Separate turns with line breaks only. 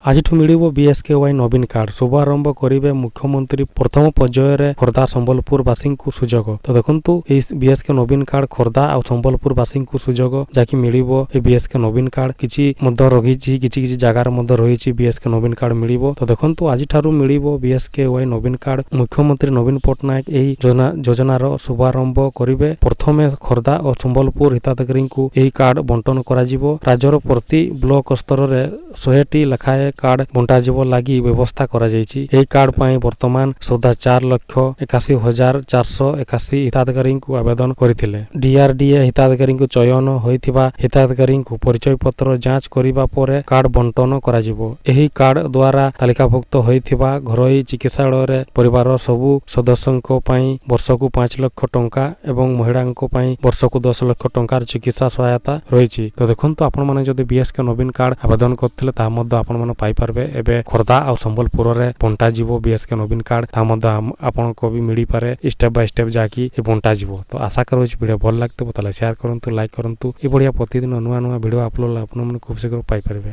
ଆଜିଠୁ ମିଳିବ BSKY ନବୀନ କାର୍ଡ। ଶୁଭାରମ୍ଭ କରିବେ ମୁଖ୍ୟମନ୍ତ୍ରୀ। ପ୍ରଥମ ପର୍ଯ୍ୟାୟରେ ଖୋର୍ଦ୍ଧା ସମ୍ବଲପୁରବାସୀଙ୍କୁ ସୁଯୋଗ। ତ ଦେଖନ୍ତୁ ଏଇ BSK ନବୀନ କାର୍ଡ ଖୋର୍ଦ୍ଧା ଆଉ ସମ୍ବଲପୁରବାସୀଙ୍କୁ ସୁଯୋଗ ଯାହାକି ମିଳିବ। ଏ BSK ନବୀନ କାର୍ଡ କିଛି ମଧ୍ୟ ରହିଛି, କିଛି କିଛି ଜାଗାରେ ମଧ୍ୟ ରହିଛି BSK ନବୀନ କାର୍ଡ ମିଳିବ। ତ ଦେଖନ୍ତୁ ଆଜିଠାରୁ ମିଳିବ BSKY ନବୀନ କାର୍ଡ। ମୁଖ୍ୟମନ୍ତ୍ରୀ ନବୀନ ପଟ୍ଟନାୟକ ଏହି ଯୋଜନାର ଶୁଭାରମ୍ଭ କରିବେ। ପ୍ରଥମେ ଖୋର୍ଦ୍ଧା ଓ ସମ୍ବଲପୁର ହିତାଧିକାରୀଙ୍କୁ ଏହି କାର୍ଡ ବଣ୍ଟନ କରାଯିବ। ରାଜ୍ୟର ପ୍ରତି ବ୍ଲକ ସ୍ତରରେ 100ଟି ଲେଖାଏଁ କାର୍ଡ ବଣ୍ଟାଯିବ ଲାଗି ବ୍ୟବସ୍ଥା କରାଯାଇଛି। ଏହି କାର୍ଡ ପାଇଁ ବର୍ତ୍ତମାନ ସୁଦ୍ଧା 4,81,481 ହିତାଧିକାରୀଙ୍କୁ ଆବେଦନ କରିଥିଲେ। DRDA ହିତାଧିକାରୀଙ୍କୁ ଚୟନ ହୋଇଥିବା ହିତାଧିକାରୀଙ୍କୁ ପରିଚୟ ପତ୍ର ଯାଞ୍ଚ କରିବା ପରେ କାର୍ଡ ବଣ୍ଟନ କରାଯିବ। ଏହି କାର୍ଡ ଦ୍ୱାରା ତାଲିକାଭୁକ୍ତ ହୋଇଥିବା ଘରୋଇ ଚିକିତ୍ସାଳୟରେ ପରିବାରର ସବୁ ସଦସ୍ୟଙ୍କ ପାଇଁ ବର୍ଷକୁ 5 ଲକ୍ଷ ଟଙ୍କା ଏବଂ ମହିଳାଙ୍କ ପାଇଁ ବର୍ଷକୁ 10 ଲକ୍ଷ ଟଙ୍କାର ଚିକିତ୍ସା ସହାୟତା ରହିଛି। ତ ଦେଖନ୍ତୁ ଆପଣମାନେ ଯଦି BSK ନବୀନ କାର୍ଡ ଆବେଦନ କରିଥିଲେ ତାହା ମଧ୍ୟ ଆପଣମାନେ ପାଇପାରିବେ। ଏବେ ଖୋର୍ଦ୍ଧା ଆଉ ସମ୍ବଲପୁରରେ ବଣ୍ଟାଯିବ BSK ନବୀନ କାର୍ଡ। ତାହା ମଧ୍ୟ ଆପଣଙ୍କୁ ବି ମିଳିପାରେ ଷ୍ଟେପ୍ ବାଇ ଷ୍ଟେପ୍ ଯାହାକି ବଣ୍ଟାଯିବ। ତ ଆଶା କରୁଛି ଭିଡ଼ିଓ ଭଲ ଲାଗିଥିବ, ତାହେଲେ ସେୟାର କରନ୍ତୁ, ଲାଇକ୍ କରନ୍ତୁ। ଏଭଳିଆ ପ୍ରତିଦିନ ନୂଆ ନୂଆ ଭିଡ଼ିଓ ଆପଲୋଡ଼ ଆପଣମାନେ ଖୁବ୍ ଶୀଘ୍ର ପାଇପାରିବେ।